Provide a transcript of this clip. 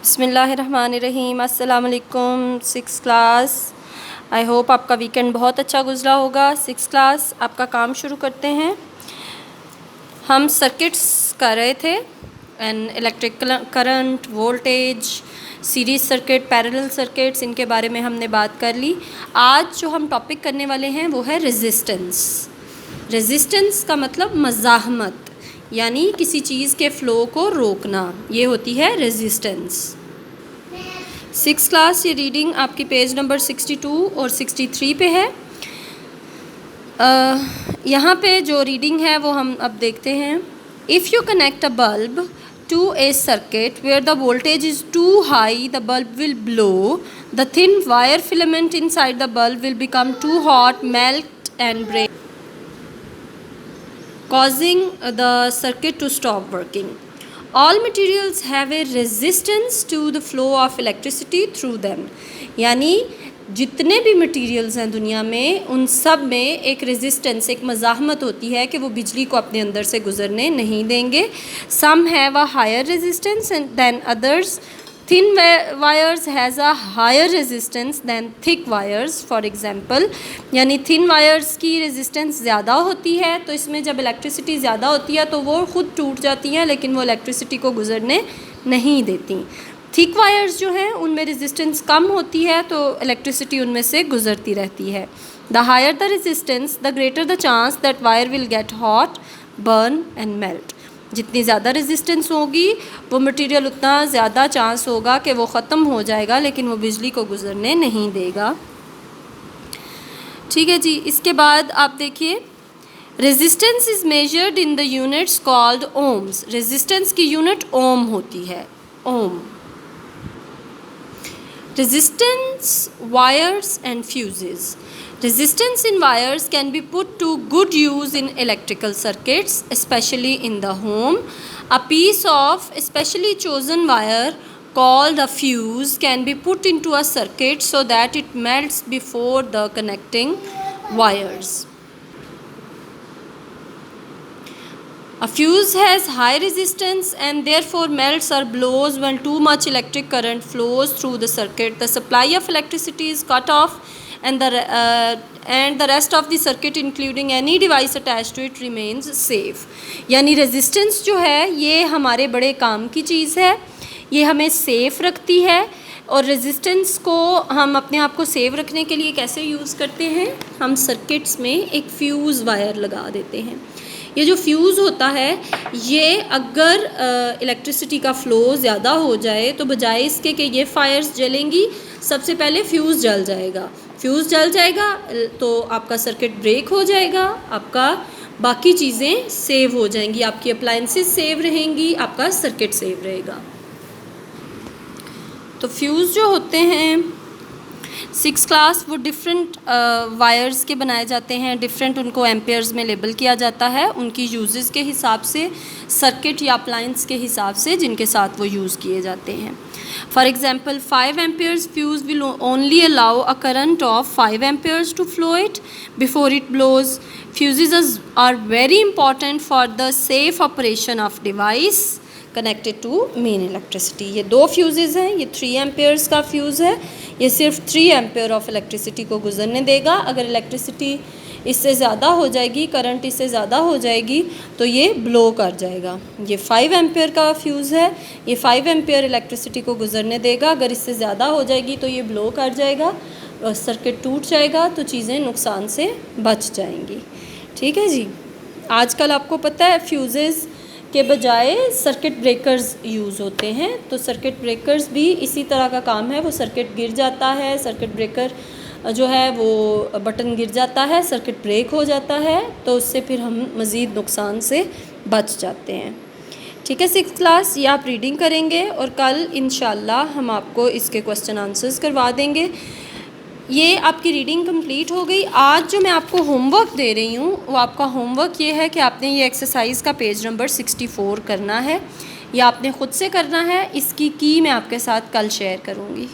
बिस्मिल्लाहिर्रहमानिर्रहीम। अस्सलाम वालेकुम सिक्स क्लास। आई होप आपका वीकेंड बहुत अच्छा गुजरा होगा। सिक्स क्लास आपका काम शुरू करते हैं। हम सर्किट्स कर रहे थे and electric current, voltage, series circuit, parallel circuits, इनके बारे में हमने बात कर ली। आज जो हम टॉपिक करने वाले हैं वो है रेजिस्टेंस। रेजिस्टेंस का मतलब मज़ाहमत, यानी किसी चीज़ के फ़्लो को रोकना, ये होती है रेजिस्टेंस। सिक्स क्लास ये रीडिंग आपकी पेज नंबर 62 और 63 पे है। यहाँ पे जो रीडिंग है वो हम अब देखते हैं। If you connect a bulb to a circuit where the voltage is too high, the bulb will blow. The thin wire filament inside the bulb will become too hot, melt and break, causing the circuit to stop working. All materials have a resistance to the flow of electricity through them. यानी जितने भी materials हैं दुनिया में, उन सब में एक रेजिस्टेंस, एक मज़ाहमत होती है कि वो बिजली को अपने अंदर से गुजरने नहीं देंगे। Some have a higher resistance than others. Thin wires has a higher resistance than thick wires. For example, यानी थिन वायर्स की रेजिस्टेंस ज़्यादा होती है, तो इसमें जब इलेक्ट्रिसिटी ज़्यादा होती है तो वो ख़ुद टूट जाती हैं, लेकिन वो इलेक्ट्रिसिटी को गुजरने नहीं देती। थिक वायर्स जो हैं उनमें रेजिस्टेंस कम होती है, तो इलेक्ट्रिसिटी उनमें से गुजरती रहती है। The higher the resistance the greater the chance that wire will get hot, burn and melt. जितनी ज़्यादा रेजिस्टेंस होगी वो मटेरियल उतना ज़्यादा चांस होगा कि वो ख़त्म हो जाएगा, लेकिन वो बिजली को गुजरने नहीं देगा। ठीक है जी। इसके बाद आप देखिए, resistance is measured in the units called ohms. Resistance की यूनिट ओम होती है, ohm. Resistance, wires and fuses. Resistance in wires can be put to good use in electrical circuits, especially in the home. A piece of specially chosen wire called a fuse can be put into a circuit so that it melts before the connecting wires. A fuse has high resistance and therefore melts or blows when too much electric current flows through the circuit. The supply of electricity is cut off and the rest of the circuit, including any device attached to it, remains safe. यानी resistance जो है ये हमारे बड़े काम की चीज़ है, ये हमें सेफ़ रखती है। और रेजिस्टेंस को हम अपने आप को सेव रखने के लिए कैसे यूज़ करते हैं? हम सर्किट्स में एक फ्यूज़ वायर लगा देते हैं। ये जो फ्यूज़ होता है, ये अगर इलेक्ट्रिसिटी का फ़्लो ज़्यादा हो जाए तो बजाय इसके कि ये फायर्स जलेंगी, सबसे पहले फ्यूज़ जल जाएगा। फ्यूज़ जल जाएगा तो आपका सर्किट ब्रेक हो जाएगा, आपका बाकी चीज़ें सेव हो जाएंगी, आपकी अप्लायंसेस सेव रहेंगी, आपका सर्किट सेव रहेगा। तो फ्यूज़ जो होते हैं सिक्स क्लास, वो डिफरेंट वायर्स के बनाए जाते हैं, डिफरेंट उनको एम्पेयर्स में लेबल किया जाता है, उनकी यूजेस के हिसाब से, सर्किट या अप्लायंस के हिसाब से जिनके साथ वो यूज़ किए जाते हैं। For example, 5 amperes fuse will only allow a current of 5 amperes to flow it before it blows. Fuses are very important for the safe operation of device connected to main electricity. ये 2 फ्यूज़ेज़ हैं, ये 3 Ampere's का fuse है, ये सिर्फ 3 ampere of electricity को गुजरने देगा। अगर इलेक्ट्रिसिटी इससे ज़्यादा हो जाएगी, करंट इससे ज़्यादा हो जाएगी, तो ये ब्लो कर जाएगा। ये 5 एम्पेयर का फ्यूज़ है, ये 5 एम्पेयर इलेक्ट्रिसिटी को गुजरने देगा। अगर इससे ज़्यादा हो जाएगी तो ये ब्लो कर जाएगा, सर्किट टूट जाएगा, तो चीज़ें नुकसान से बच जाएंगी। ठीक है जी। आजकल आपको पता है फ्यूज़ेज़ के बजाय सर्किट ब्रेकर्स यूज़ होते हैं, तो सर्किट ब्रेकर्स भी इसी तरह का काम है। वो सर्किट गिर जाता है, सर्किट ब्रेकर जो है वो बटन गिर जाता है, सर्किट ब्रेक हो जाता है, तो उससे फिर हम मज़ीद नुकसान से बच जाते हैं। ठीक है सिक्स क्लास, ये आप रीडिंग करेंगे और कल इंशाल्लाह हम आपको इसके क्वेश्चन आंसर्स करवा देंगे। ये आपकी रीडिंग कंप्लीट हो गई। आज जो मैं आपको होमवर्क दे रही हूँ वो आपका होमवर्क ये है कि आपने ये एक्सरसाइज का पेज नंबर 64 करना है, या आपने ख़ुद से करना है। इसकी की मैं आपके साथ कल शेयर करूँगी।